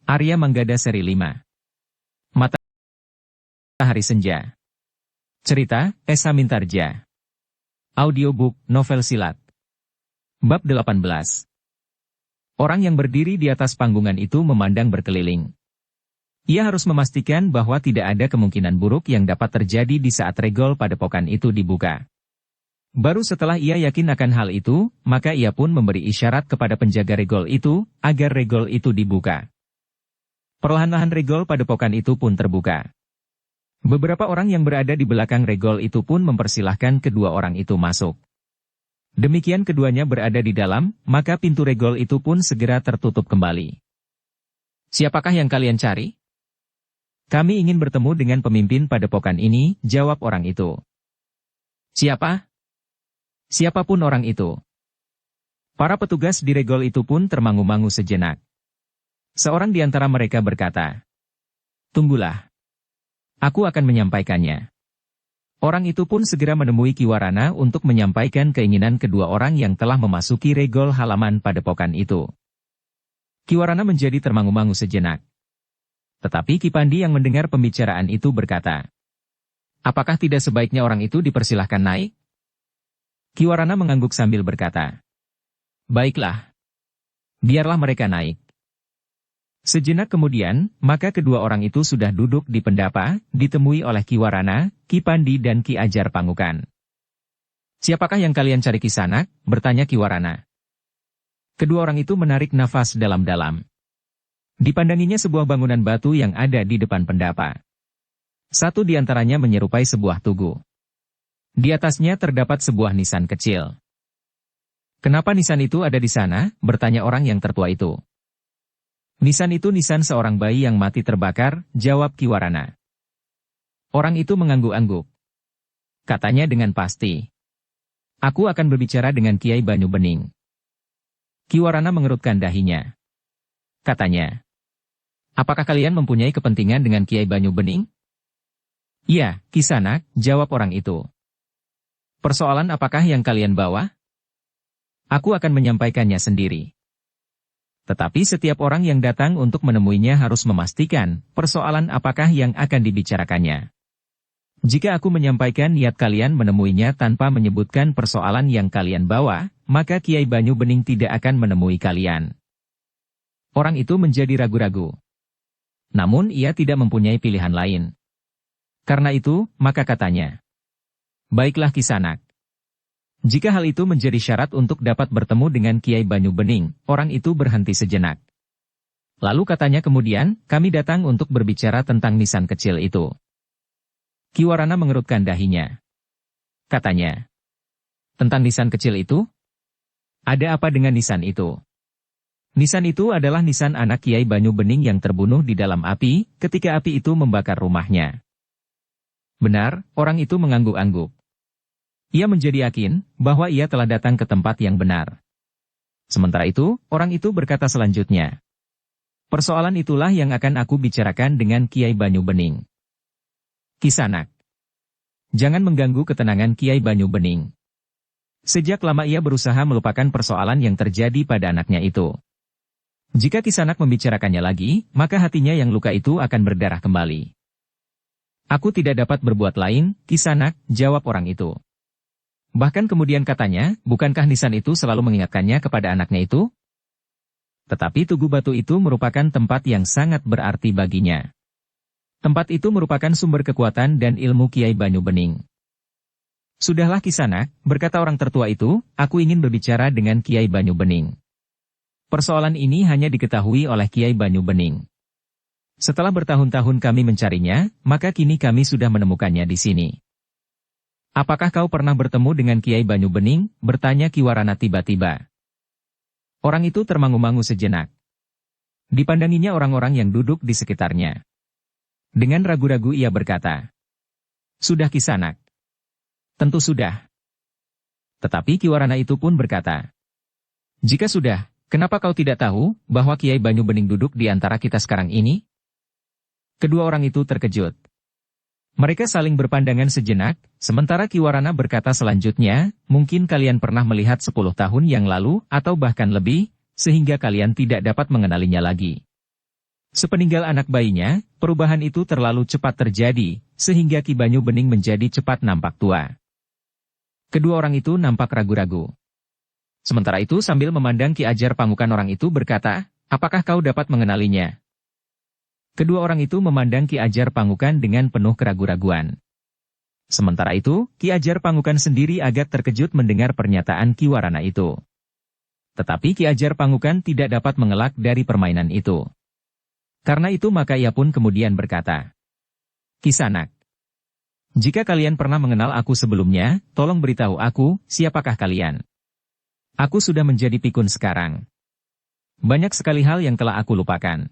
Arya Manggada Seri 5. Matahari Senja. Cerita, Esa Mintarja. Audiobook, novel silat. Bab 18. Orang yang berdiri di atas panggungan itu memandang berkeliling. Ia harus memastikan bahwa tidak ada kemungkinan buruk yang dapat terjadi di saat regol padepokan itu dibuka. Baru setelah ia yakin akan hal itu, maka ia pun memberi isyarat kepada penjaga regol itu, agar regol itu dibuka. Perlahan-lahan regol padepokan itu pun terbuka. Beberapa orang yang berada di belakang regol itu pun mempersilahkan kedua orang itu masuk. Demikian keduanya berada di dalam, maka pintu regol itu pun segera tertutup kembali. "Siapakah yang kalian cari?" "Kami ingin bertemu dengan pemimpin padepokan ini," jawab orang itu. "Siapa?" "Siapapun orang itu." Para petugas di regol itu pun termangu-mangu sejenak. Seorang di antara mereka berkata, "Tunggulah. Aku akan menyampaikannya." Orang itu pun segera menemui Kiwarana untuk menyampaikan keinginan kedua orang yang telah memasuki regol halaman padepokan itu. Kiwarana menjadi termangu-mangu sejenak. Tetapi Kipandi yang mendengar pembicaraan itu berkata, "Apakah tidak sebaiknya orang itu dipersilahkan naik?" Kiwarana mengangguk sambil berkata, "Baiklah. Biarlah mereka naik." Sejenak kemudian, maka kedua orang itu sudah duduk di pendapa, ditemui oleh Kiwarana, Kipandi dan Ki Ajar Pangukan. "Siapakah yang kalian cari Kisanak?" bertanya Kiwarana. Kedua orang itu menarik nafas dalam-dalam. Dipandanginya sebuah bangunan batu yang ada di depan pendapa. Satu di antaranya menyerupai sebuah tugu. Di atasnya terdapat sebuah nisan kecil. "Kenapa nisan itu ada di sana?" bertanya orang yang tertua itu. "Nisan itu nisan seorang bayi yang mati terbakar," jawab Kiwarana. Orang itu mengangguk-angguk. Katanya dengan pasti, "Aku akan berbicara dengan Kiai Banyu Bening." Kiwarana mengerutkan dahinya. Katanya, "Apakah kalian mempunyai kepentingan dengan Kiai Banyu Bening?" "Iya, Kisanak," jawab orang itu. "Persoalan apakah yang kalian bawa?" "Aku akan menyampaikannya sendiri. Tetapi setiap orang yang datang untuk menemuinya harus memastikan persoalan apakah yang akan dibicarakannya. Jika aku menyampaikan niat kalian menemuinya tanpa menyebutkan persoalan yang kalian bawa, maka Kiai Banyu Bening tidak akan menemui kalian." Orang itu menjadi ragu-ragu. Namun ia tidak mempunyai pilihan lain. Karena itu, maka katanya, "Baiklah Kisanak. Jika hal itu menjadi syarat untuk dapat bertemu dengan Kiai Banyu Bening," orang itu berhenti sejenak. Lalu katanya kemudian, "Kami datang untuk berbicara tentang nisan kecil itu." Kiwarana mengerutkan dahinya. Katanya, "Tentang nisan kecil itu? Ada apa dengan nisan itu?" "Nisan itu adalah nisan anak Kiai Banyu Bening yang terbunuh di dalam api, ketika api itu membakar rumahnya." "Benar," orang itu mengangguk-angguk. Ia menjadi yakin bahwa ia telah datang ke tempat yang benar. Sementara itu, orang itu berkata selanjutnya, "Persoalan itulah yang akan aku bicarakan dengan Kiai Banyu Bening." "Kisanak, jangan mengganggu ketenangan Kiai Banyu Bening. Sejak lama ia berusaha melupakan persoalan yang terjadi pada anaknya itu. Jika Kisanak membicarakannya lagi, maka hatinya yang luka itu akan berdarah kembali." "Aku tidak dapat berbuat lain, Kisanak," jawab orang itu. Bahkan kemudian katanya, "Bukankah nisan itu selalu mengingatkannya kepada anaknya itu?" Tetapi tugu batu itu merupakan tempat yang sangat berarti baginya. Tempat itu merupakan sumber kekuatan dan ilmu Kiai Banyu Bening. "Sudahlah Kisanak," berkata orang tertua itu, "aku ingin berbicara dengan Kiai Banyu Bening. Persoalan ini hanya diketahui oleh Kiai Banyu Bening. Setelah bertahun-tahun kami mencarinya, maka kini kami sudah menemukannya di sini." "Apakah kau pernah bertemu dengan Kiai Banyu Bening?" bertanya Kiwarana tiba-tiba. Orang itu termangu-mangu sejenak. Dipandanginya orang-orang yang duduk di sekitarnya. Dengan ragu-ragu ia berkata, "Sudah Kisanak." "Tentu sudah." Tetapi Kiwarana itu pun berkata, "Jika sudah, kenapa kau tidak tahu bahwa Kiai Banyu Bening duduk di antara kita sekarang ini?" Kedua orang itu terkejut. Mereka saling berpandangan sejenak, sementara Kiwarana berkata selanjutnya, "Mungkin kalian pernah melihat 10 tahun yang lalu, atau bahkan lebih, sehingga kalian tidak dapat mengenalinya lagi. Sepeninggal anak bayinya, perubahan itu terlalu cepat terjadi, sehingga Ki Banyu Bening menjadi cepat nampak tua. Kedua orang itu nampak ragu-ragu. Sementara itu sambil memandang Ki Ajar Pangukan orang itu berkata, apakah kau dapat mengenalinya? Kedua orang itu memandang Ki Ajar Pangukan dengan penuh keraguan-raguan. Sementara itu, Ki Ajar Pangukan sendiri agak terkejut mendengar pernyataan Ki Warana itu. Tetapi Ki Ajar Pangukan tidak dapat mengelak dari permainan itu. Karena itu maka ia pun kemudian berkata, Kisanak, jika kalian pernah mengenal aku sebelumnya, tolong beritahu aku, siapakah kalian? Aku sudah menjadi pikun sekarang. Banyak sekali hal yang telah aku lupakan.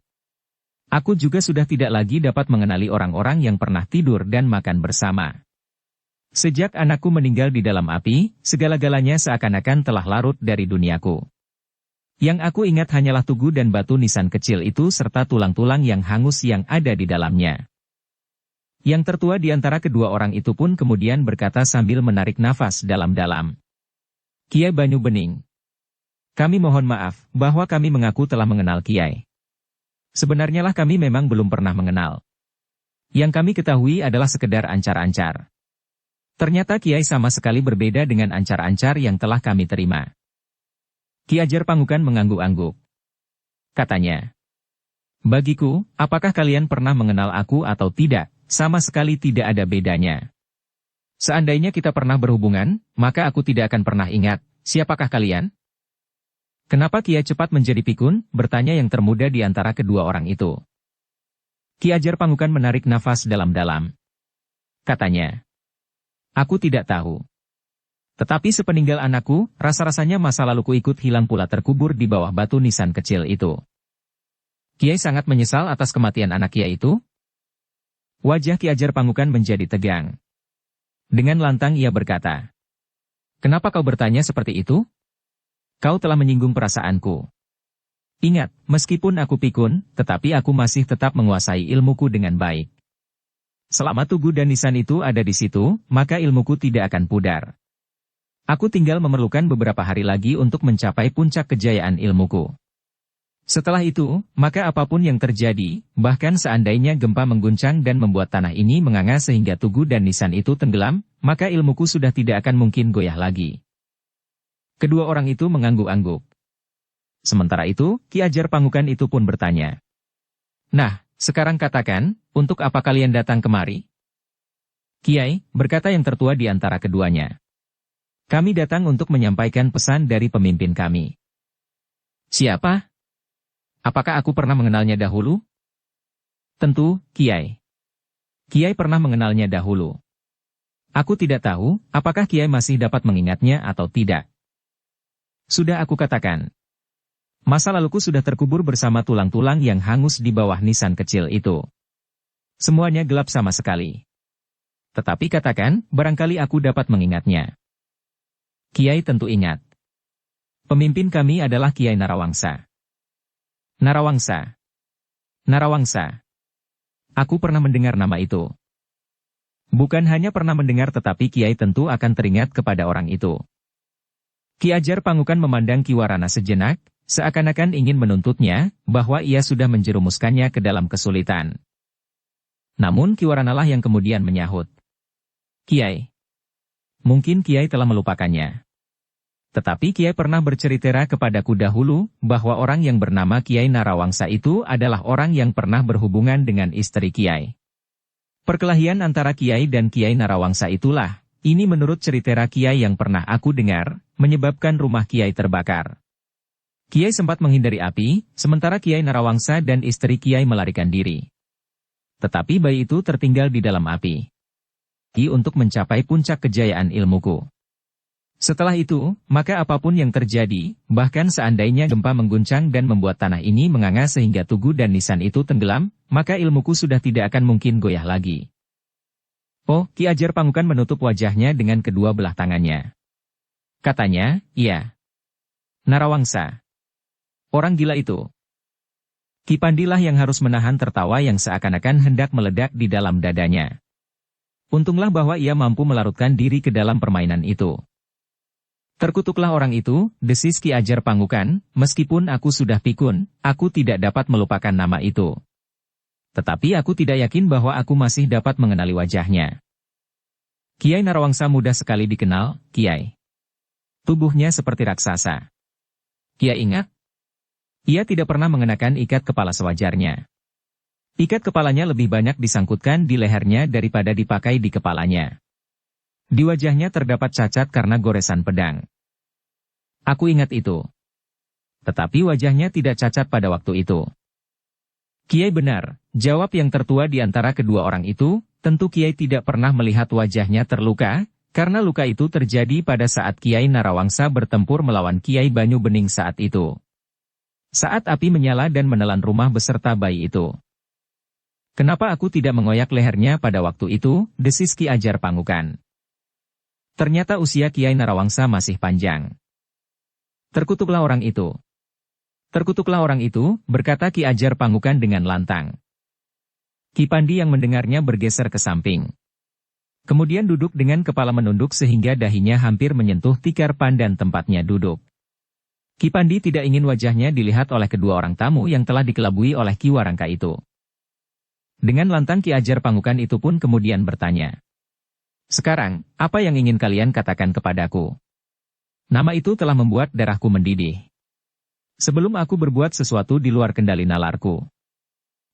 Aku juga sudah tidak lagi dapat mengenali orang-orang yang pernah tidur dan makan bersama. Sejak anakku meninggal di dalam api, segala-galanya seakan-akan telah larut dari duniaku. Yang aku ingat hanyalah tugu dan batu nisan kecil itu serta tulang-tulang yang hangus yang ada di dalamnya. Yang tertua di antara kedua orang itu pun kemudian berkata sambil menarik nafas dalam-dalam. Kiai Banyu Bening. Kami mohon maaf bahwa kami mengaku telah mengenal Kiai. Sebenarnya lah kami memang belum pernah mengenal. Yang kami ketahui adalah sekedar ancar-ancar. Ternyata Kiai sama sekali berbeda dengan ancar-ancar yang telah kami terima. Ki Ajar Pangukan mengangguk-angguk. Katanya, bagiku, apakah kalian pernah mengenal aku atau tidak, sama sekali tidak ada bedanya. Seandainya kita pernah berhubungan, maka aku tidak akan pernah ingat, siapakah kalian? Kenapa Kiai cepat menjadi pikun, bertanya yang termuda di antara kedua orang itu. Ki Ajar Pangukan menarik nafas dalam-dalam. Katanya, aku tidak tahu. Tetapi sepeninggal anakku, rasa-rasanya masa laluku ikut hilang pula terkubur di bawah batu nisan kecil itu. Kiai sangat menyesal atas kematian anak Kiai itu. Wajah Ki Ajar Pangukan menjadi tegang. Dengan lantang ia berkata, kenapa kau bertanya seperti itu? Kau telah menyinggung perasaanku. Ingat, meskipun aku pikun, tetapi aku masih tetap menguasai ilmuku dengan baik. Selama tugu dan nisan itu ada di situ, maka ilmuku tidak akan pudar. Aku tinggal memerlukan beberapa hari lagi untuk mencapai puncak kejayaan ilmuku. Setelah itu, maka apapun yang terjadi, bahkan seandainya gempa mengguncang dan membuat tanah ini menganga sehingga tugu dan nisan itu tenggelam, maka ilmuku sudah tidak akan mungkin goyah lagi. Kedua orang itu mengangguk-angguk. Sementara itu, Ki Ajar Pangukan itu pun bertanya. Nah, sekarang katakan, untuk apa kalian datang kemari? Kiai, berkata yang tertua di antara keduanya. Kami datang untuk menyampaikan pesan dari pemimpin kami. Siapa? Apakah aku pernah mengenalnya dahulu? Tentu, Kiai. Kiai pernah mengenalnya dahulu. Aku tidak tahu, apakah Kiai masih dapat mengingatnya atau tidak. Sudah aku katakan. Masa laluku sudah terkubur bersama tulang-tulang yang hangus di bawah nisan kecil itu. Semuanya gelap sama sekali. Tetapi katakan, barangkali aku dapat mengingatnya. Kiai tentu ingat. Pemimpin kami adalah Kiai Narawangsa. Narawangsa. Narawangsa. Aku pernah mendengar nama itu. Bukan hanya pernah mendengar tetapi Kiai tentu akan teringat kepada orang itu. Ki Ajar Pangukan memandang Ki Warana sejenak, seakan-akan ingin menuntutnya, bahwa ia sudah menjerumuskannya ke dalam kesulitan. Namun Ki Warana lah yang kemudian menyahut. Kiai. Mungkin Kiai telah melupakannya. Tetapi Kiai pernah bercerita kepadaku dahulu, bahwa orang yang bernama Kiai Narawangsa itu adalah orang yang pernah berhubungan dengan istri Kiai. Perkelahian antara Kiai dan Kiai Narawangsa itulah, ini menurut cerita Kiai yang pernah aku dengar, menyebabkan rumah Kiai terbakar. Kiai sempat menghindari api, sementara Kiai Narawangsa dan istri Kiai melarikan diri. Tetapi bayi itu tertinggal di dalam api. Untuk mencapai puncak kejayaan ilmuku. Setelah itu, maka apapun yang terjadi, bahkan seandainya gempa mengguncang dan membuat tanah ini menganga sehingga tugu dan nisan itu tenggelam, maka ilmuku sudah tidak akan mungkin goyah lagi. Oh, Ki Ajar Pangukan menutup wajahnya dengan kedua belah tangannya. Katanya, iya. Narawangsa. Orang gila itu. Ki Pandilah yang harus menahan tertawa yang seakan-akan hendak meledak di dalam dadanya. Untunglah bahwa ia mampu melarutkan diri ke dalam permainan itu. Terkutuklah orang itu, desis Ki Ajar Pangukan, meskipun aku sudah pikun, aku tidak dapat melupakan nama itu. Tetapi aku tidak yakin bahwa aku masih dapat mengenali wajahnya. Kiai Narawangsa mudah sekali dikenal, Kiai. Tubuhnya seperti raksasa. Kiai ingat? Ia tidak pernah mengenakan ikat kepala sewajarnya. Ikat kepalanya lebih banyak disangkutkan di lehernya daripada dipakai di kepalanya. Di wajahnya terdapat cacat karena goresan pedang. Aku ingat itu. Tetapi wajahnya tidak cacat pada waktu itu. Kiai benar, jawab yang tertua di antara kedua orang itu, tentu Kiai tidak pernah melihat wajahnya terluka, karena luka itu terjadi pada saat Kiai Narawangsa bertempur melawan Kiai Banyu Bening saat itu. Saat api menyala dan menelan rumah beserta bayi itu. Kenapa aku tidak mengoyak lehernya pada waktu itu, desis Ki Ajar Pangukan. Ternyata usia Kiai Narawangsa masih panjang. Terkutuklah orang itu. Terkutuklah orang itu, berkata Ki Ajar Pangukan dengan lantang. Ki Pandi yang mendengarnya bergeser ke samping. Kemudian duduk dengan kepala menunduk sehingga dahinya hampir menyentuh tikar pandan tempatnya duduk. Ki Pandi tidak ingin wajahnya dilihat oleh kedua orang tamu yang telah dikelabui oleh Ki Warangka itu. Dengan lantang Ki Ajar Pangukan itu pun kemudian bertanya. Sekarang, apa yang ingin kalian katakan kepadaku? Nama itu telah membuat darahku mendidih. Sebelum aku berbuat sesuatu di luar kendali nalarku.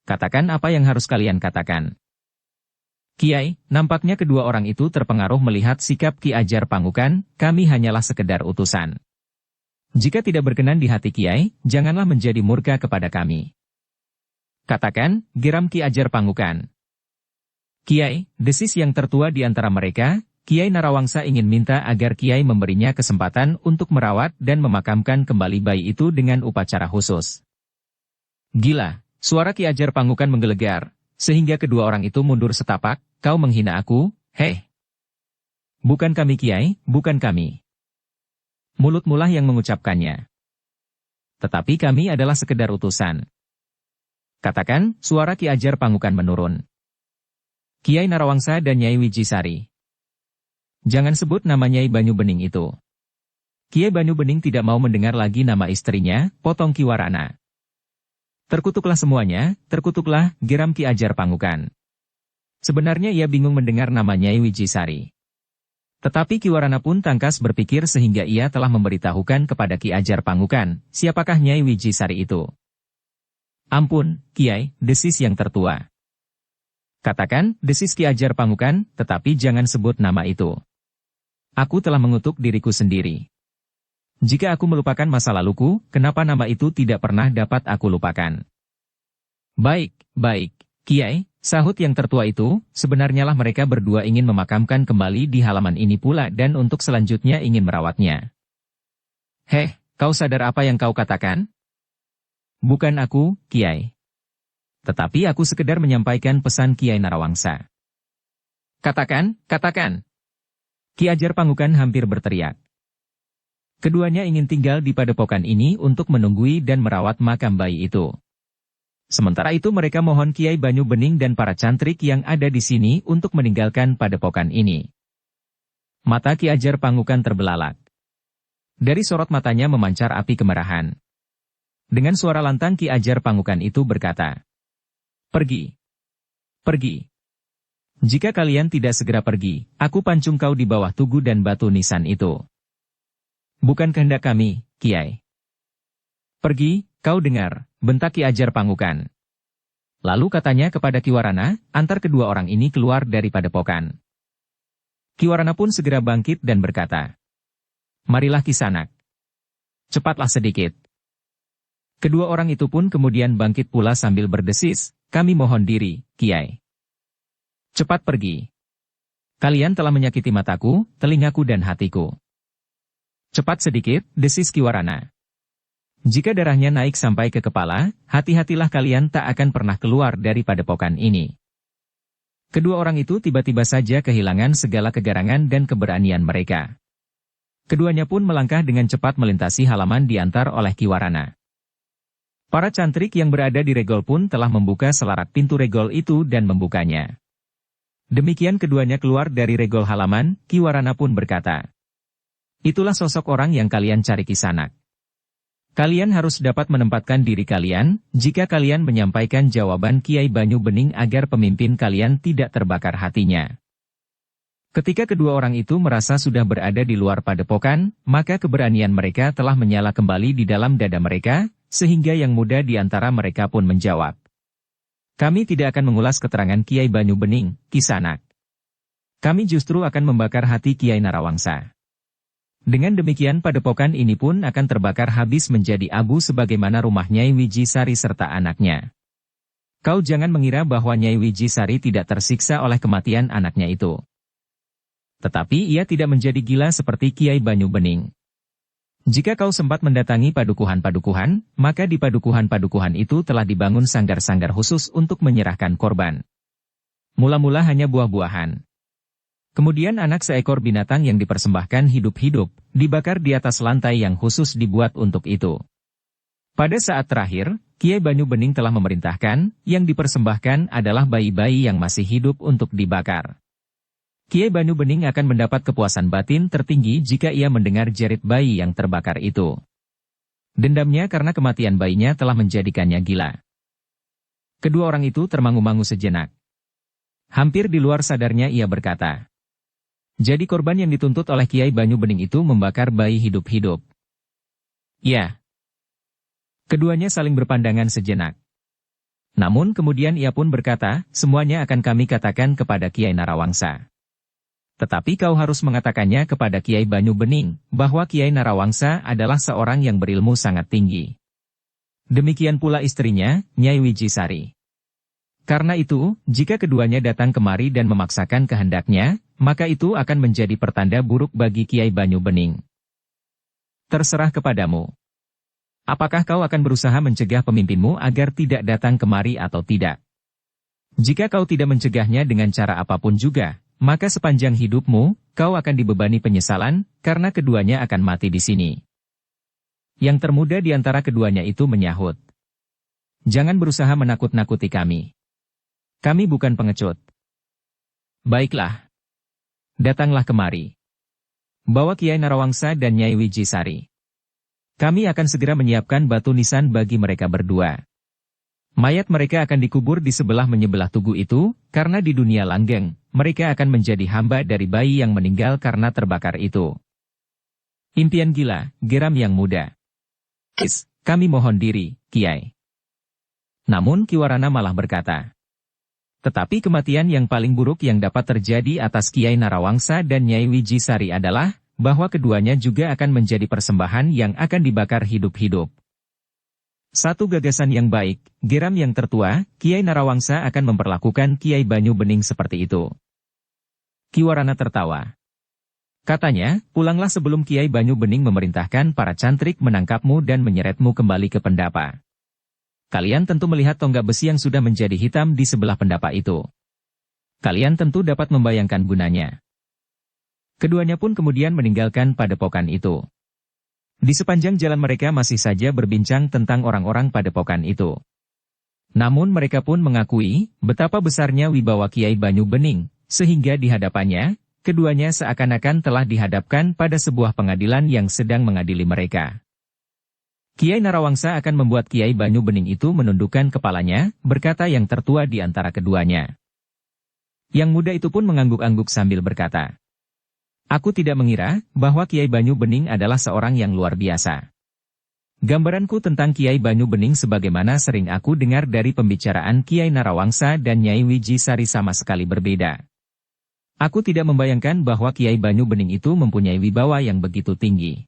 Katakan apa yang harus kalian katakan. Kiai, nampaknya kedua orang itu terpengaruh melihat sikap Ki Ajar Pangukan, kami hanyalah sekedar utusan. Jika tidak berkenan di hati Kiai, janganlah menjadi murka kepada kami. Katakan, geram Ki Ajar Pangukan. Kiai, desis yang tertua di antara mereka, Kiai Narawangsa ingin minta agar Kiai memberinya kesempatan untuk merawat dan memakamkan kembali bayi itu dengan upacara khusus. Gila, suara Ki Ajar Pangukan menggelegar, sehingga kedua orang itu mundur setapak, kau menghina aku, heh. Bukan kami Kiai, bukan kami. Mulutmulah yang mengucapkannya. Tetapi kami adalah sekedar utusan. Katakan, suara Ki Ajar Pangukan menurun. Kiai Narawangsa dan Nyai Wijisari. Jangan sebut nama Nyai Banyu Bening itu. Kiai Banyu Bening tidak mau mendengar lagi nama istrinya, potong Ki Warana. Terkutuklah semuanya, terkutuklah, geram Ki Ajar Pangukan. Sebenarnya ia bingung mendengar nama Nyai Wijisari. Tetapi Ki Warana pun tangkas berpikir sehingga ia telah memberitahukan kepada Ki Ajar Pangukan, siapakah Nyai Wijisari itu. Ampun, Kiai, desis yang tertua. Katakan, desis Ki Ajar Pangukan, tetapi jangan sebut nama itu. Aku telah mengutuk diriku sendiri. Jika aku melupakan masa laluku, kenapa nama itu tidak pernah dapat aku lupakan? Baik, baik, Kiai, sahut yang tertua itu, sebenarnya lah mereka berdua ingin memakamkan kembali di halaman ini pula dan untuk selanjutnya ingin merawatnya. Heh, kau sadar apa yang kau katakan? Bukan aku, Kiai. Tetapi aku sekedar menyampaikan pesan Kiai Narawangsa. Katakan, katakan. Ki Ajar Pangukan hampir berteriak. Keduanya ingin tinggal di padepokan ini untuk menunggui dan merawat makam bayi itu. Sementara itu mereka mohon Kiai Banyu Bening dan para cantrik yang ada di sini untuk meninggalkan padepokan ini. Mata Ki Ajar Pangukan terbelalak. Dari sorot matanya memancar api kemarahan. Dengan suara lantang Ki Ajar Pangukan itu berkata, "Pergi. Pergi. Jika kalian tidak segera pergi, aku pancung kau di bawah tugu dan batu nisan itu. Bukan kehendak kami, Kiai." "Pergi, kau dengar," bentak Ki Ajar Pangukan. Lalu katanya kepada Ki Warana, antar kedua orang ini keluar dari padepokan. Ki Warana pun segera bangkit dan berkata, "Marilah Kisanak. Cepatlah sedikit." Kedua orang itu pun kemudian bangkit pula sambil berdesis, "Kami mohon diri, Kiai. Cepat pergi. Kalian telah menyakiti mataku, telingaku dan hatiku." "Cepat sedikit," desis Ki Warana. "Jika darahnya naik sampai ke kepala, hati-hatilah kalian tak akan pernah keluar dari padepokan ini." Kedua orang itu tiba-tiba saja kehilangan segala kegarangan dan keberanian mereka. Keduanya pun melangkah dengan cepat melintasi halaman diantar oleh Ki Warana. Para cantrik yang berada di regol pun telah membuka selarak pintu regol itu dan membukanya. Demikian keduanya keluar dari regol halaman, Ki Warana pun berkata, "Itulah sosok orang yang kalian cari Kisanak. Kalian harus dapat menempatkan diri kalian, jika kalian menyampaikan jawaban Kiai Banyu Bening agar pemimpin kalian tidak terbakar hatinya. Ketika kedua orang itu merasa sudah berada di luar padepokan, maka keberanian mereka telah menyala kembali di dalam dada mereka, sehingga yang muda di antara mereka pun menjawab. Kami tidak akan mengulas keterangan Kiai Banyu Bening, Kisanak. Kami justru akan membakar hati Kiai Narawangsa. Dengan demikian padepokan ini pun akan terbakar habis menjadi abu sebagaimana rumah Nyai Wijisari serta anaknya. Kau jangan mengira bahwa Nyai Wijisari tidak tersiksa oleh kematian anaknya itu. Tetapi ia tidak menjadi gila seperti Kiai Banyu Bening. Jika kau sempat mendatangi padukuhan-padukuhan, maka di padukuhan-padukuhan itu telah dibangun sanggar-sanggar khusus untuk menyerahkan korban. Mula-mula hanya buah-buahan. Kemudian anak seekor binatang yang dipersembahkan hidup-hidup, dibakar di atas lantai yang khusus dibuat untuk itu. Pada saat terakhir, Kiai Banyu Bening telah memerintahkan, yang dipersembahkan adalah bayi-bayi yang masih hidup untuk dibakar. Kiai Banyu Bening akan mendapat kepuasan batin tertinggi jika ia mendengar jerit bayi yang terbakar itu. Dendamnya karena kematian bayinya telah menjadikannya gila. Kedua orang itu termangu-mangu sejenak. Hampir di luar sadarnya ia berkata, jadi korban yang dituntut oleh Kiai Banyu Bening itu membakar bayi hidup-hidup. Ya. Keduanya saling berpandangan sejenak. Namun kemudian ia pun berkata, semuanya akan kami katakan kepada Kiai Narawangsa. Tetapi kau harus mengatakannya kepada Kiai Banyu Bening, bahwa Kiai Narawangsa adalah seorang yang berilmu sangat tinggi. Demikian pula istrinya, Nyai Wijisari. Karena itu, jika keduanya datang kemari dan memaksakan kehendaknya, maka itu akan menjadi pertanda buruk bagi Kiai Banyu Bening. Terserah kepadamu. Apakah kau akan berusaha mencegah pemimpinmu agar tidak datang kemari atau tidak? Jika kau tidak mencegahnya dengan cara apapun juga, maka sepanjang hidupmu, kau akan dibebani penyesalan, karena keduanya akan mati di sini. Yang termuda di antara keduanya itu menyahut. Jangan berusaha menakut-nakuti kami. Kami bukan pengecut. Baiklah. Datanglah kemari. Bawa Kiai Narawangsa dan Nyai Wijisari. Kami akan segera menyiapkan batu nisan bagi mereka berdua. Mayat mereka akan dikubur di menyebelah tugu itu, karena di dunia langgeng, mereka akan menjadi hamba dari bayi yang meninggal karena terbakar itu. Impian gila, geram yang muda. Kami mohon diri, Kiai. Namun Kiwarana malah berkata, tetapi kematian yang paling buruk yang dapat terjadi atas Kiai Narawangsa dan Nyai Wijisari adalah, bahwa keduanya juga akan menjadi persembahan yang akan dibakar hidup-hidup. Satu gagasan yang baik, geram yang tertua, Kiai Narawangsa akan memperlakukan Kiai Banyu Bening seperti itu. Kiwarana tertawa. Katanya, pulanglah sebelum Kiai Banyu Bening memerintahkan para cantrik menangkapmu dan menyeretmu kembali ke pendapa. Kalian tentu melihat tonggak besi yang sudah menjadi hitam di sebelah pendapa itu. Kalian tentu dapat membayangkan gunanya. Keduanya pun kemudian meninggalkan padepokan itu. Di sepanjang jalan mereka masih saja berbincang tentang orang-orang padepokan itu. Namun mereka pun mengakui betapa besarnya wibawa Kiai Banyu Bening, sehingga di hadapannya, keduanya seakan-akan telah dihadapkan pada sebuah pengadilan yang sedang mengadili mereka. Kiai Narawangsa akan membuat Kiai Banyu Bening itu menundukkan kepalanya, berkata yang tertua di antara keduanya. Yang muda itu pun mengangguk-angguk sambil berkata, aku tidak mengira bahwa Kiai Banyu Bening adalah seorang yang luar biasa. Gambaranku tentang Kiai Banyu Bening sebagaimana sering aku dengar dari pembicaraan Kiai Narawangsa dan Nyai Wijisari sama sekali berbeda. Aku tidak membayangkan bahwa Kiai Banyu Bening itu mempunyai wibawa yang begitu tinggi.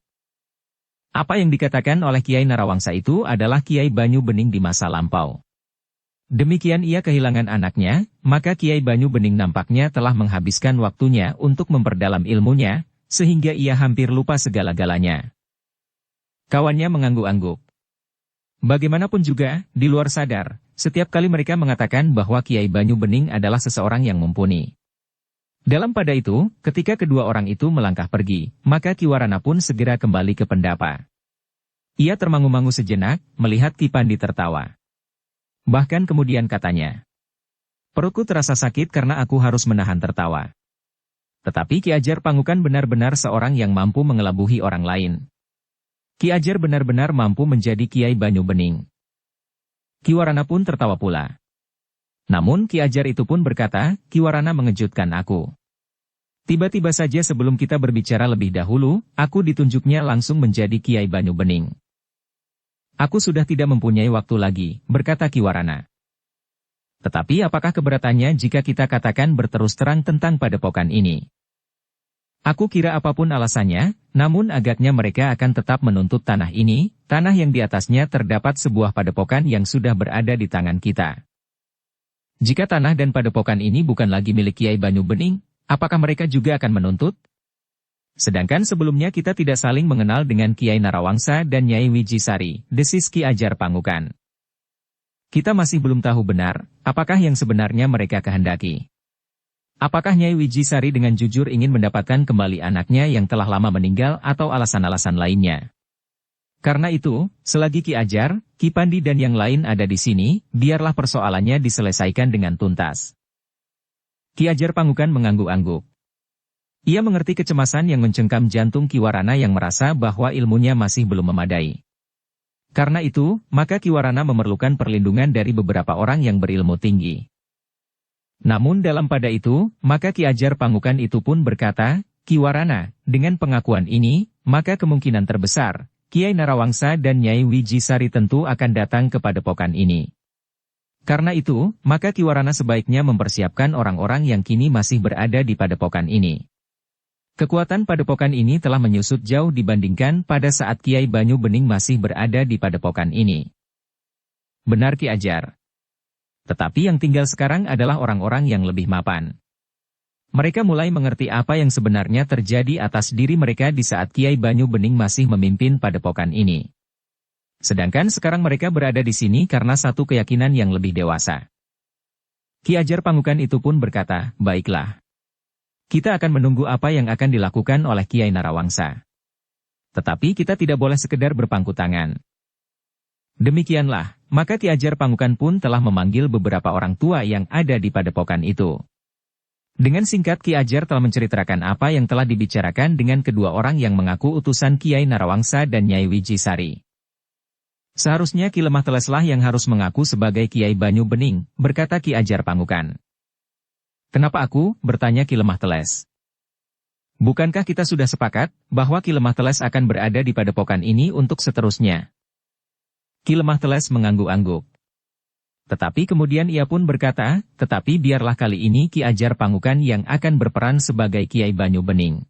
Apa yang dikatakan oleh Kiai Narawangsa itu adalah Kiai Banyu Bening di masa lampau. Demikian ia kehilangan anaknya, maka Kiai Banyu Bening nampaknya telah menghabiskan waktunya untuk memperdalam ilmunya, sehingga ia hampir lupa segala-galanya. Kawannya mengangguk-angguk. Bagaimanapun juga, di luar sadar, setiap kali mereka mengatakan bahwa Kiai Banyu Bening adalah seseorang yang mumpuni. Dalam pada itu, ketika kedua orang itu melangkah pergi, maka Kiwarana pun segera kembali ke pendapa. Ia termangu-mangu sejenak, melihat Ki Pandi tertawa. Bahkan kemudian katanya, perutku terasa sakit karena aku harus menahan tertawa. Tetapi Ki Ajar Pangukan benar-benar seorang yang mampu mengelabuhi orang lain. Ki Ajar benar-benar mampu menjadi Kiai Banyu Bening. Ki Warana pun tertawa pula. Namun Ki Ajar itu pun berkata, Ki Warana mengejutkan aku. Tiba-tiba saja sebelum kita berbicara lebih dahulu, aku ditunjuknya langsung menjadi Kiai Banyu Bening. Aku sudah tidak mempunyai waktu lagi, berkata Ki Warana. Tetapi apakah keberatannya jika kita katakan berterus terang tentang padepokan ini? Aku kira apapun alasannya, namun agaknya mereka akan tetap menuntut tanah ini, tanah yang di atasnya terdapat sebuah padepokan yang sudah berada di tangan kita. Jika tanah dan padepokan ini bukan lagi milik Kiai Banyu Bening, apakah mereka juga akan menuntut? Sedangkan sebelumnya kita tidak saling mengenal dengan Kiai Narawangsa dan Nyai Wijisari, desis Ki Ajar Pangukan. Kita masih belum tahu benar, apakah yang sebenarnya mereka kehendaki. Apakah Nyai Wijisari dengan jujur ingin mendapatkan kembali anaknya yang telah lama meninggal atau alasan-alasan lainnya? Karena itu, selagi Ki Ajar, Ki Pandi dan yang lain ada di sini, biarlah persoalannya diselesaikan dengan tuntas. Ki Ajar Pangukan mengangguk-angguk. Ia mengerti kecemasan yang mencengkam jantung Ki Warana yang merasa bahwa ilmunya masih belum memadai. Karena itu, maka Ki Warana memerlukan perlindungan dari beberapa orang yang berilmu tinggi. Namun dalam pada itu, maka Ki Ajar Pangukan itu pun berkata, Ki Warana, dengan pengakuan ini, maka kemungkinan terbesar, Kiai Narawangsa dan Nyai Wijisari tentu akan datang ke padepokan ini. Karena itu, maka Ki Warana sebaiknya mempersiapkan orang-orang yang kini masih berada di padepokan ini. Kekuatan padepokan ini telah menyusut jauh dibandingkan pada saat Kiai Banyu Bening masih berada di padepokan ini. Benar Ki Ajar. Tetapi yang tinggal sekarang adalah orang-orang yang lebih mapan. Mereka mulai mengerti apa yang sebenarnya terjadi atas diri mereka di saat Kiai Banyu Bening masih memimpin padepokan ini. Sedangkan sekarang mereka berada di sini karena satu keyakinan yang lebih dewasa. Ki Ajar Pangukan itu pun berkata, baiklah. Kita akan menunggu apa yang akan dilakukan oleh Kiai Narawangsa. Tetapi kita tidak boleh sekedar berpangku tangan. Demikianlah, maka Ki Ajar Pangukan pun telah memanggil beberapa orang tua yang ada di padepokan itu. Dengan singkat Ki Ajar telah menceritakan apa yang telah dibicarakan dengan kedua orang yang mengaku utusan Kiai Narawangsa dan Nyai Wijisari. Seharusnya Ki Lemah Teleslah yang harus mengaku sebagai Kiai Banyu Bening, berkata Ki Ajar Pangukan. Kenapa aku, bertanya Ki Lemah Teles. Bukankah kita sudah sepakat, bahwa Ki Lemah Teles akan berada di padepokan ini untuk seterusnya? Ki Lemah Teles mengangguk-angguk. Tetapi kemudian ia pun berkata, tetapi biarlah kali ini Ki Ajar Pangukan yang akan berperan sebagai Kiai Banyu Bening.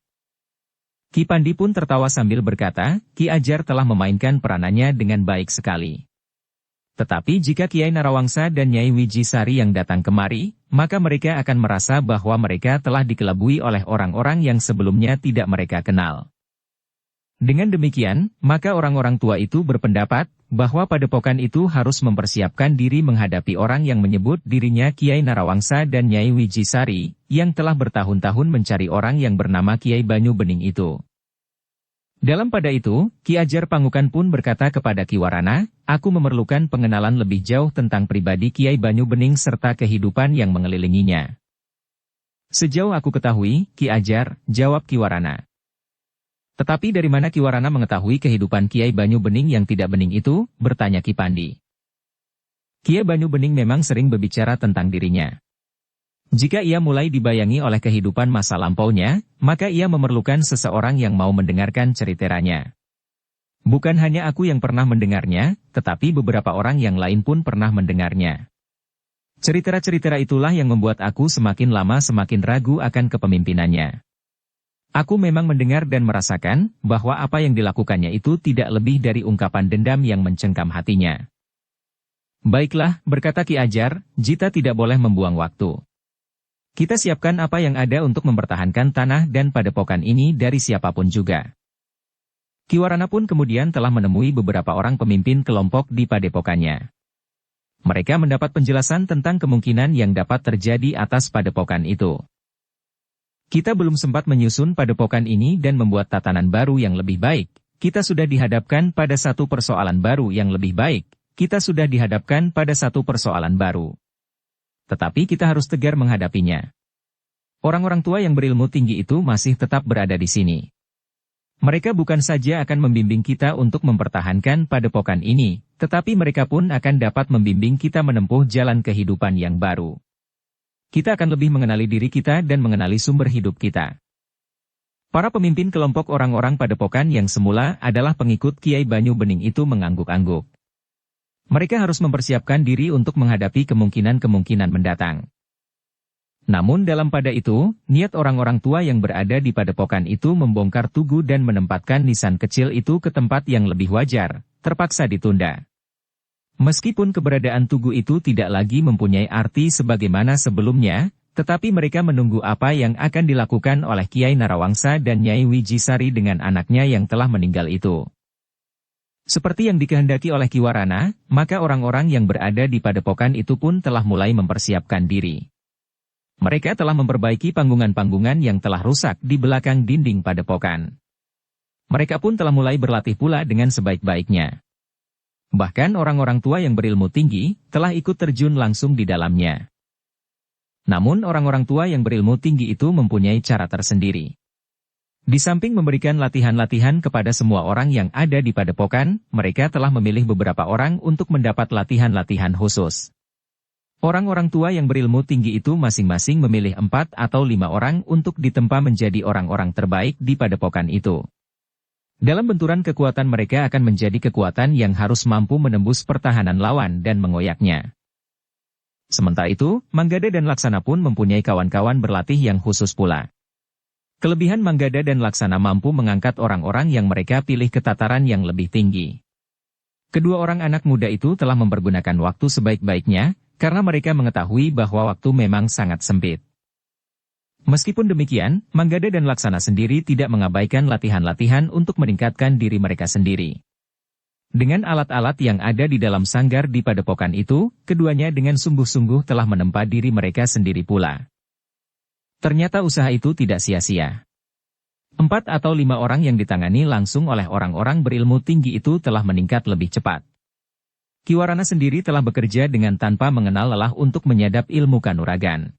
Ki Pandi pun tertawa sambil berkata, Ki Ajar telah memainkan peranannya dengan baik sekali. Tetapi jika Kiai Narawangsa dan Nyai Wijisari yang datang kemari, maka mereka akan merasa bahwa mereka telah dikelabui oleh orang-orang yang sebelumnya tidak mereka kenal. Dengan demikian, maka orang-orang tua itu berpendapat, bahwa padepokan itu harus mempersiapkan diri menghadapi orang yang menyebut dirinya Kiai Narawangsa dan Nyai Wijisari, yang telah bertahun-tahun mencari orang yang bernama Kiai Banyu Bening itu. Dalam pada itu, Ki Ajar Pangukan pun berkata kepada Ki Warana, aku memerlukan pengenalan lebih jauh tentang pribadi Kiai Banyu Bening serta kehidupan yang mengelilinginya. Sejauh aku ketahui, Ki Ajar, jawab Ki Warana. Tetapi dari mana Ki Warana mengetahui kehidupan Kiai Banyu Bening yang tidak bening itu, bertanya Ki Pandi. Kiai Banyu Bening memang sering berbicara tentang dirinya. Jika ia mulai dibayangi oleh kehidupan masa lampaunya, maka ia memerlukan seseorang yang mau mendengarkan ceriteranya. Bukan hanya aku yang pernah mendengarnya, tetapi beberapa orang yang lain pun pernah mendengarnya. Cerita-cerita itulah yang membuat aku semakin lama semakin ragu akan kepemimpinannya. Aku memang mendengar dan merasakan, bahwa apa yang dilakukannya itu tidak lebih dari ungkapan dendam yang mencengkam hatinya. Baiklah, berkata Ki Ajar, Jita tidak boleh membuang waktu. Kita siapkan apa yang ada untuk mempertahankan tanah dan padepokan ini dari siapapun juga. Ki Warana pun kemudian telah menemui beberapa orang pemimpin kelompok di padepokannya. Mereka mendapat penjelasan tentang kemungkinan yang dapat terjadi atas padepokan itu. Kita belum sempat menyusun padepokan ini dan membuat tatanan baru yang lebih baik. Kita sudah dihadapkan pada satu persoalan baru yang lebih baik. Kita sudah dihadapkan pada satu persoalan baru. Tetapi kita harus tegar menghadapinya. Orang-orang tua yang berilmu tinggi itu masih tetap berada di sini. Mereka bukan saja akan membimbing kita untuk mempertahankan padepokan ini, tetapi mereka pun akan dapat membimbing kita menempuh jalan kehidupan yang baru. Kita akan lebih mengenali diri kita dan mengenali sumber hidup kita. Para pemimpin kelompok orang-orang padepokan yang semula adalah pengikut Kiai Banyu Bening itu mengangguk-angguk. Mereka harus mempersiapkan diri untuk menghadapi kemungkinan-kemungkinan mendatang. Namun dalam pada itu, niat orang-orang tua yang berada di padepokan itu membongkar tugu dan menempatkan nisan kecil itu ke tempat yang lebih wajar, terpaksa ditunda. Meskipun keberadaan tugu itu tidak lagi mempunyai arti sebagaimana sebelumnya, tetapi mereka menunggu apa yang akan dilakukan oleh Kiai Narawangsa dan Nyai Wijisari dengan anaknya yang telah meninggal itu. Seperti yang dikehendaki oleh Ki Warana, maka orang-orang yang berada di padepokan itu pun telah mulai mempersiapkan diri. Mereka telah memperbaiki panggungan-panggungan yang telah rusak di belakang dinding padepokan. Mereka pun telah mulai berlatih pula dengan sebaik-baiknya. Bahkan orang-orang tua yang berilmu tinggi telah ikut terjun langsung di dalamnya. Namun orang-orang tua yang berilmu tinggi itu mempunyai cara tersendiri. Di samping memberikan latihan-latihan kepada semua orang yang ada di padepokan, mereka telah memilih beberapa orang untuk mendapat latihan-latihan khusus. Orang-orang tua yang berilmu tinggi itu masing-masing memilih 4 atau 5 orang untuk ditempa menjadi orang-orang terbaik di padepokan itu. Dalam benturan kekuatan mereka akan menjadi kekuatan yang harus mampu menembus pertahanan lawan dan mengoyaknya. Sementara itu, Manggada dan Laksana pun mempunyai kawan-kawan berlatih yang khusus pula. Kelebihan Manggada dan Laksana mampu mengangkat orang-orang yang mereka pilih ke tataran yang lebih tinggi. Kedua orang anak muda itu telah mempergunakan waktu sebaik-baiknya, karena mereka mengetahui bahwa waktu memang sangat sempit. Meskipun demikian, Manggada dan Laksana sendiri tidak mengabaikan latihan-latihan untuk meningkatkan diri mereka sendiri. Dengan alat-alat yang ada di dalam sanggar di padepokan itu, keduanya dengan sungguh-sungguh telah menempa diri mereka sendiri pula. Ternyata usaha itu tidak sia-sia. 4 atau 5 orang yang ditangani langsung oleh orang-orang berilmu tinggi itu telah meningkat lebih cepat. Ki Warana sendiri telah bekerja dengan tanpa mengenal lelah untuk menyadap ilmu kanuragan.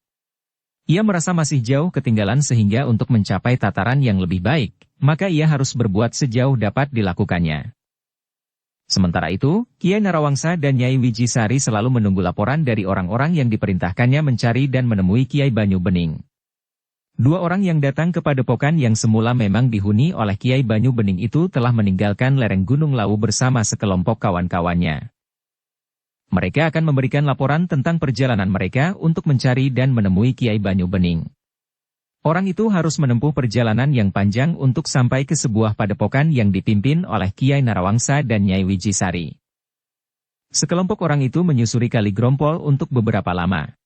Ia merasa masih jauh ketinggalan sehingga untuk mencapai tataran yang lebih baik, maka ia harus berbuat sejauh dapat dilakukannya. Sementara itu, Kiai Narawangsa dan Nyai Wijisari selalu menunggu laporan dari orang-orang yang diperintahkannya mencari dan menemui Kiai Banyu Bening. 2 orang yang datang ke padepokan yang semula memang dihuni oleh Kiai Banyu Bening itu telah meninggalkan lereng Gunung Lawu bersama sekelompok kawan-kawannya. Mereka akan memberikan laporan tentang perjalanan mereka untuk mencari dan menemui Kiai Banyu Bening. Orang itu harus menempuh perjalanan yang panjang untuk sampai ke sebuah padepokan yang dipimpin oleh Kiai Narawangsa dan Nyai Wijisari. Sekelompok orang itu menyusuri Kali Grompol untuk beberapa lama.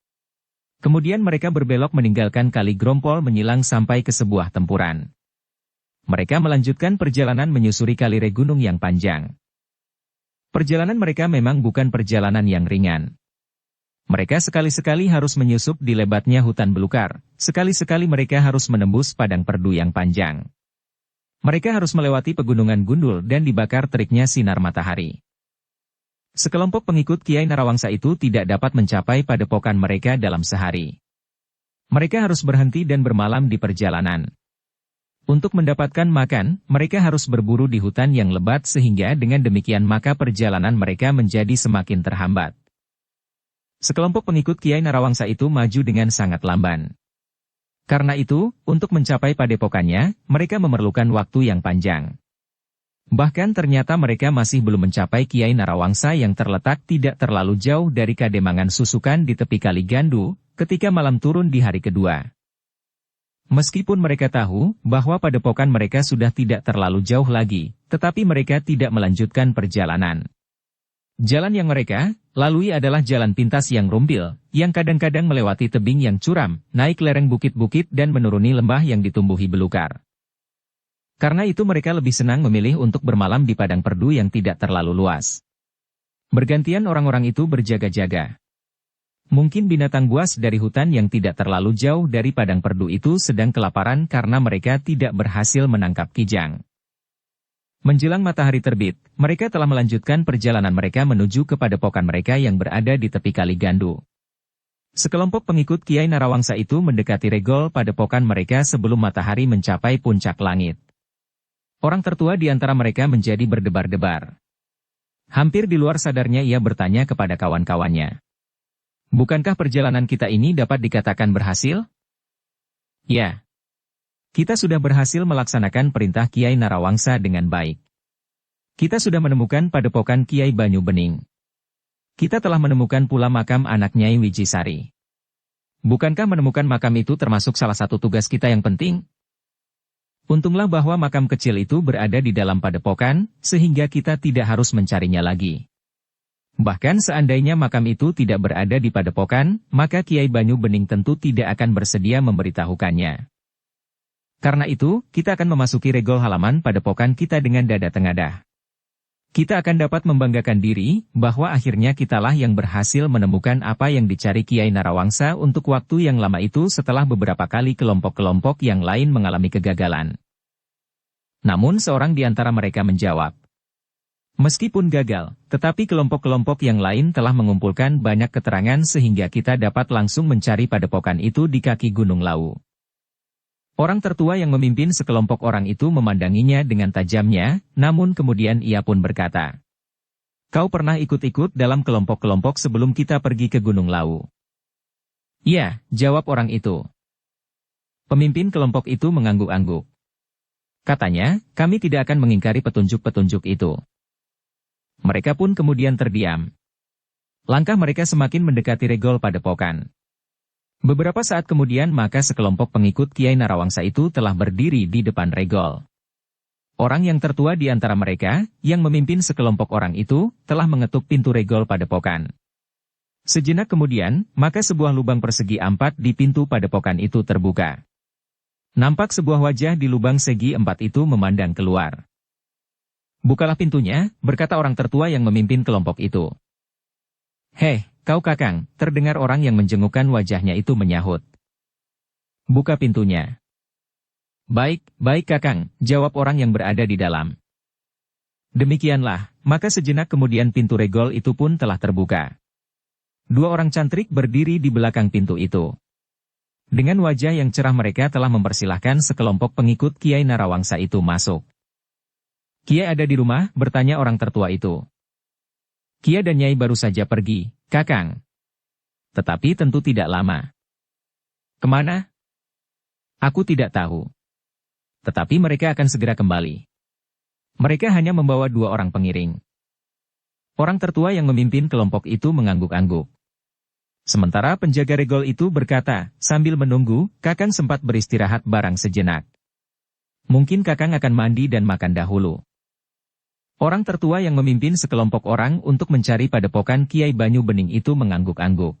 Kemudian mereka berbelok meninggalkan Kali Grompol menyilang sampai ke sebuah tempuran. Mereka melanjutkan perjalanan menyusuri Kali Regunung yang panjang. Perjalanan mereka memang bukan perjalanan yang ringan. Mereka sekali-sekali harus menyusup di lebatnya hutan belukar, sekali-sekali mereka harus menembus padang perdu yang panjang. Mereka harus melewati pegunungan gundul dan dibakar teriknya sinar matahari. Sekelompok pengikut Kiai Narawangsa itu tidak dapat mencapai padepokan mereka dalam sehari. Mereka harus berhenti dan bermalam di perjalanan. Untuk mendapatkan makan, mereka harus berburu di hutan yang lebat sehingga dengan demikian maka perjalanan mereka menjadi semakin terhambat. Sekelompok pengikut Kiai Narawangsa itu maju dengan sangat lamban. Karena itu, untuk mencapai padepokannya, mereka memerlukan waktu yang panjang. Bahkan ternyata mereka masih belum mencapai Kiai Narawangsa yang terletak tidak terlalu jauh dari Kademangan Susukan di tepi Kali Gandu, ketika malam turun di hari kedua. Meskipun mereka tahu bahwa padepokan mereka sudah tidak terlalu jauh lagi, tetapi mereka tidak melanjutkan perjalanan. Jalan yang mereka lalui adalah jalan pintas yang rumbil, yang kadang-kadang melewati tebing yang curam, naik lereng bukit-bukit dan menuruni lembah yang ditumbuhi belukar. Karena itu mereka lebih senang memilih untuk bermalam di padang perdu yang tidak terlalu luas. Bergantian orang-orang itu berjaga-jaga. Mungkin binatang buas dari hutan yang tidak terlalu jauh dari padang perdu itu sedang kelaparan karena mereka tidak berhasil menangkap kijang. Menjelang matahari terbit, mereka telah melanjutkan perjalanan mereka menuju ke padepokan mereka yang berada di tepi Kali Gandu. Sekelompok pengikut Kiai Narawangsa itu mendekati regol padepokan mereka sebelum matahari mencapai puncak langit. Orang tertua di antara mereka menjadi berdebar-debar. Hampir di luar sadarnya ia bertanya kepada kawan-kawannya. Bukankah perjalanan kita ini dapat dikatakan berhasil? Ya. Kita sudah berhasil melaksanakan perintah Kiai Narawangsa dengan baik. Kita sudah menemukan padepokan Kiai Banyu Bening. Kita telah menemukan pula makam anak Nyai Wijisari. Bukankah menemukan makam itu termasuk salah satu tugas kita yang penting? Untunglah bahwa makam kecil itu berada di dalam padepokan, sehingga kita tidak harus mencarinya lagi. Bahkan seandainya makam itu tidak berada di padepokan, maka Kiai Banyu Bening tentu tidak akan bersedia memberitahukannya. Karena itu, kita akan memasuki regol halaman padepokan kita dengan dada tengadah. Kita akan dapat membanggakan diri, bahwa akhirnya kitalah yang berhasil menemukan apa yang dicari Kiai Narawangsa untuk waktu yang lama itu setelah beberapa kali kelompok-kelompok yang lain mengalami kegagalan. Namun seorang di antara mereka menjawab. Meskipun gagal, tetapi kelompok-kelompok yang lain telah mengumpulkan banyak keterangan sehingga kita dapat langsung mencari padepokan itu di kaki Gunung Lawu. Orang tertua yang memimpin sekelompok orang itu memandanginya dengan tajamnya, namun kemudian ia pun berkata, "Kau pernah ikut-ikut dalam kelompok-kelompok sebelum kita pergi ke Gunung Lawu?" "Iya," jawab orang itu. Pemimpin kelompok itu mengangguk-angguk. Katanya, "Kami tidak akan mengingkari petunjuk-petunjuk itu." Mereka pun kemudian terdiam. Langkah mereka semakin mendekati regol padepokan. Beberapa saat kemudian maka sekelompok pengikut Kiai Narawangsa itu telah berdiri di depan regol. Orang yang tertua di antara mereka, yang memimpin sekelompok orang itu, telah mengetuk pintu regol padepokan. Sejenak kemudian, maka sebuah lubang persegi 4 di pintu padepokan itu terbuka. Nampak sebuah wajah di lubang segi 4 itu memandang keluar. "Bukalah pintunya," berkata orang tertua yang memimpin kelompok itu. "Hei, kau Kakang," terdengar orang yang menjengukkan wajahnya itu menyahut. "Buka pintunya." "Baik, baik Kakang," jawab orang yang berada di dalam. Demikianlah, maka sejenak kemudian pintu regol itu pun telah terbuka. Dua orang cantrik berdiri di belakang pintu itu. Dengan wajah yang cerah mereka telah mempersilahkan sekelompok pengikut Kiai Narawangsa itu masuk. "Kiai ada di rumah?" bertanya orang tertua itu. "Kiai dan Nyai baru saja pergi, Kakang. Tetapi tentu tidak lama." "Kemana?" "Aku tidak tahu. Tetapi mereka akan segera kembali. Mereka hanya membawa 2 orang pengiring." Orang tertua yang memimpin kelompok itu mengangguk-angguk. Sementara penjaga regol itu berkata, sambil menunggu, Kakang sempat beristirahat barang sejenak. "Mungkin Kakang akan mandi dan makan dahulu." Orang tertua yang memimpin sekelompok orang untuk mencari padepokan Kiai Banyu Bening itu mengangguk-angguk.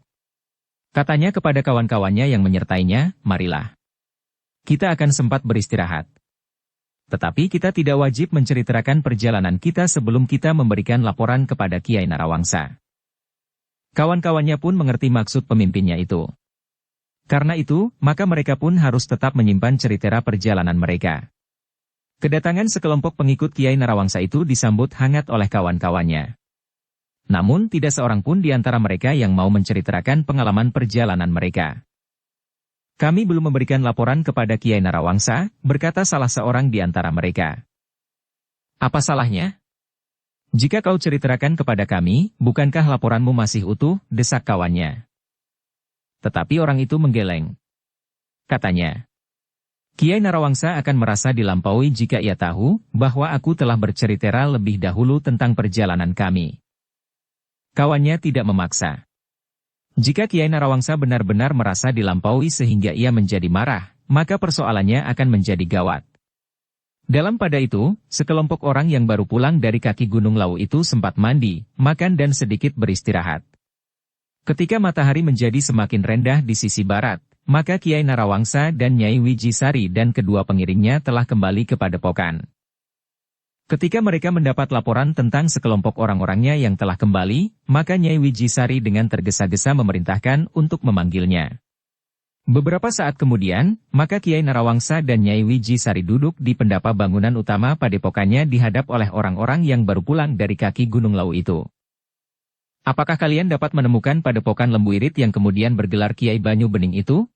Katanya kepada kawan-kawannya yang menyertainya, "Marilah. Kita akan sempat beristirahat. Tetapi kita tidak wajib menceritakan perjalanan kita sebelum kita memberikan laporan kepada Kiai Narawangsa." Kawan-kawannya pun mengerti maksud pemimpinnya itu. Karena itu, maka mereka pun harus tetap menyimpan cerita perjalanan mereka. Kedatangan sekelompok pengikut Kiai Narawangsa itu disambut hangat oleh kawan-kawannya. Namun tidak seorang pun di antara mereka yang mau menceritakan pengalaman perjalanan mereka. "Kami belum memberikan laporan kepada Kiai Narawangsa," berkata salah seorang di antara mereka. "Apa salahnya? Jika kau ceritakan kepada kami, bukankah laporanmu masih utuh?" desak kawannya. Tetapi orang itu menggeleng. Katanya, "Kiai Narawangsa akan merasa dilampaui jika ia tahu bahwa aku telah bercerita lebih dahulu tentang perjalanan kami." Kawannya tidak memaksa. Jika Kiai Narawangsa benar-benar merasa dilampaui sehingga ia menjadi marah, maka persoalannya akan menjadi gawat. Dalam pada itu, sekelompok orang yang baru pulang dari kaki Gunung Lawu itu sempat mandi, makan dan sedikit beristirahat. Ketika matahari menjadi semakin rendah di sisi barat, maka Kiai Narawangsa dan Nyai Wijisari dan kedua pengiringnya telah kembali ke padepokan. Ketika mereka mendapat laporan tentang sekelompok orang-orangnya yang telah kembali, maka Nyai Wijisari dengan tergesa-gesa memerintahkan untuk memanggilnya. Beberapa saat kemudian, maka Kiai Narawangsa dan Nyai Wijisari duduk di pendapa bangunan utama padepokannya dihadap oleh orang-orang yang baru pulang dari kaki Gunung Lawu itu. "Apakah kalian dapat menemukan padepokan Lembu Irit yang kemudian bergelar Kiai Banyu Bening itu?"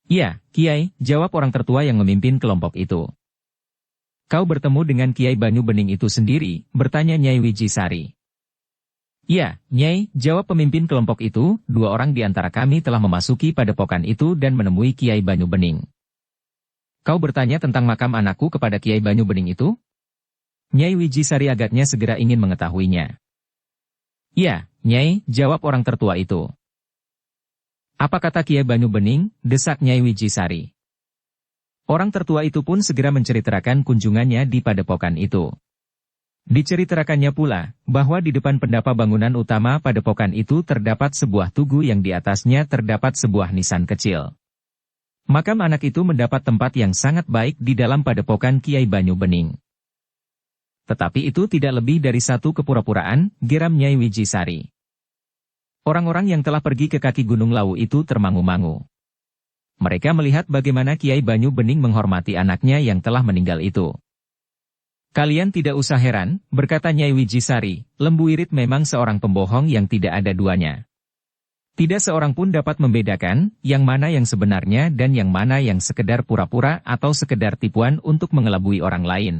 "Iya, Kiai," jawab orang tertua yang memimpin kelompok itu. Kau bertemu dengan Kiai Banyu Bening itu sendiri, bertanya Nyai Wijisari. Ya, Nyai, jawab pemimpin kelompok itu, 2 orang di antara kami telah memasuki padepokan itu dan menemui Kiai Banyu Bening. Kau bertanya tentang makam anakku kepada Kiai Banyu Bening itu? Nyai Wijisari agaknya segera ingin mengetahuinya. Ya, Nyai, jawab orang tertua itu. Apa kata Kiai Banyu Bening? Desak Nyai Wijisari. Orang tertua itu pun segera menceritakan kunjungannya di padepokan itu. Diceritakannya pula, bahwa di depan pendapa bangunan utama padepokan itu terdapat sebuah tugu yang di atasnya terdapat sebuah nisan kecil. Makam anak itu mendapat tempat yang sangat baik di dalam padepokan Kiai Banyu Bening. Tetapi itu tidak lebih dari satu kepura-puraan, geram Nyai Wijisari. Orang-orang yang telah pergi ke kaki Gunung Lawu itu termangu-mangu. Mereka melihat bagaimana Kiai Banyu Bening menghormati anaknya yang telah meninggal itu. Kalian tidak usah heran, berkata Nyai Wijisari, Lembu Irit memang seorang pembohong yang tidak ada duanya. Tidak seorang pun dapat membedakan, yang mana yang sebenarnya dan yang mana yang sekedar pura-pura atau sekedar tipuan untuk mengelabui orang lain.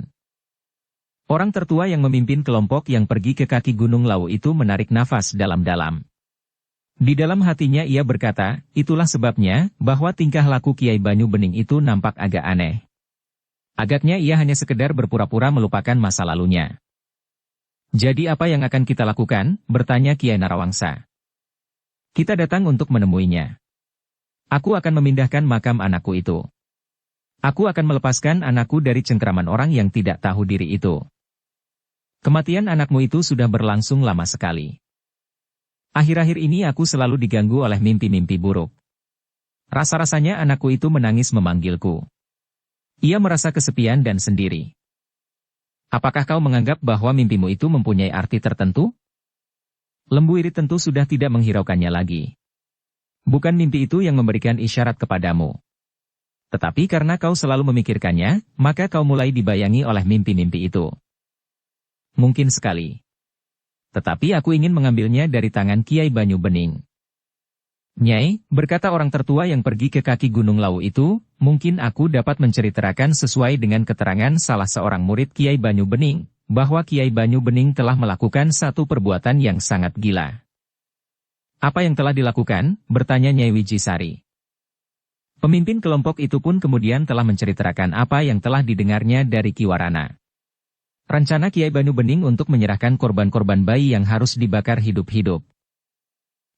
Orang tertua yang memimpin kelompok yang pergi ke kaki Gunung Lawu itu menarik nafas dalam-dalam. Di dalam hatinya ia berkata, itulah sebabnya, bahwa tingkah laku Kiai Banyu Bening itu nampak agak aneh. Agaknya ia hanya sekedar berpura-pura melupakan masa lalunya. Jadi apa yang akan kita lakukan? Bertanya Kiai Narawangsa. Kita datang untuk menemuinya. Aku akan memindahkan makam anakku itu. Aku akan melepaskan anakku dari cengkeraman orang yang tidak tahu diri itu. Kematian anakmu itu sudah berlangsung lama sekali. Akhir-akhir ini aku selalu diganggu oleh mimpi-mimpi buruk. Rasa-rasanya anakku itu menangis memanggilku. Ia merasa kesepian dan sendiri. Apakah kau menganggap bahwa mimpimu itu mempunyai arti tertentu? Lembu Irit tentu sudah tidak menghiraukannya lagi. Bukan mimpi itu yang memberikan isyarat kepadamu. Tetapi karena kau selalu memikirkannya, maka kau mulai dibayangi oleh mimpi-mimpi itu. Mungkin sekali. Tetapi aku ingin mengambilnya dari tangan Kiai Banyu Bening. Nyai, berkata orang tertua yang pergi ke kaki Gunung Lawu itu, mungkin aku dapat menceritakan sesuai dengan keterangan salah seorang murid Kiai Banyu Bening, bahwa Kiai Banyu Bening telah melakukan satu perbuatan yang sangat gila. Apa yang telah dilakukan? Bertanya Nyai Wijisari. Pemimpin kelompok itu pun kemudian telah menceritakan apa yang telah didengarnya dari Kiwarana. Rencana Kiai Banyu Bening untuk menyerahkan korban-korban bayi yang harus dibakar hidup-hidup.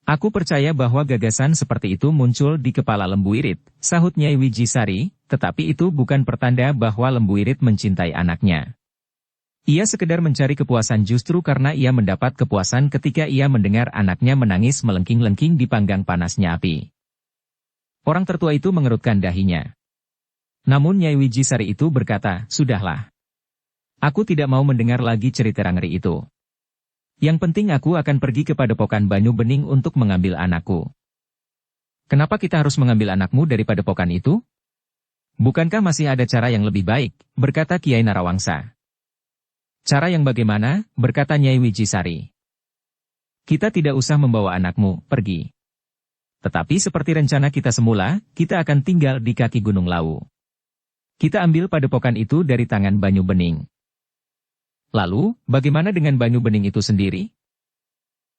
Aku percaya bahwa gagasan seperti itu muncul di kepala Lembu Irit, sahut Nyai Wijisari, tetapi itu bukan pertanda bahwa Lembu Irit mencintai anaknya. Ia sekedar mencari kepuasan justru karena ia mendapat kepuasan ketika ia mendengar anaknya menangis melengking-lengking di panggang panasnya api. Orang tertua itu mengerutkan dahinya. Namun Nyai Wijisari itu berkata, sudahlah. Aku tidak mau mendengar lagi cerita ngeri itu. Yang penting aku akan pergi ke padepokan Banyu Bening untuk mengambil anakku. Kenapa kita harus mengambil anakmu dari padepokan itu? Bukankah masih ada cara yang lebih baik, berkata Kiai Narawangsa. Cara yang bagaimana, berkata Nyai Wijisari. Kita tidak usah membawa anakmu, pergi. Tetapi seperti rencana kita semula, kita akan tinggal di kaki Gunung Lawu. Kita ambil padepokan itu dari tangan Banyu Bening. Lalu, bagaimana dengan Banyu Bening itu sendiri?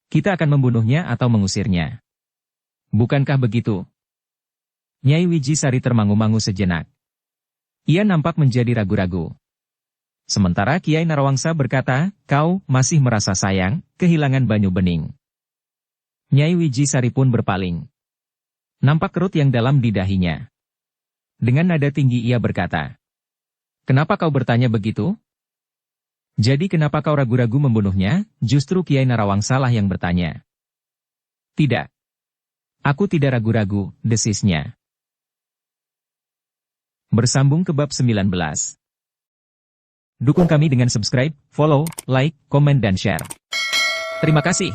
Kita akan membunuhnya atau mengusirnya. Bukankah begitu? Nyai Wijisari termangu-mangu sejenak. Ia nampak menjadi ragu-ragu. Sementara Kiai Narawangsa berkata, kau masih merasa sayang, kehilangan Banyu Bening. Nyai Wijisari pun berpaling. Nampak kerut yang dalam di dahinya. Dengan nada tinggi ia berkata, kenapa kau bertanya begitu? Jadi kenapa kau ragu-ragu membunuhnya? Justru Kiai Narawangsa lah yang bertanya. Tidak. Aku tidak ragu-ragu, desisnya. Bersambung ke bab 19. Dukung kami dengan subscribe, follow, like, komen dan share. Terima kasih.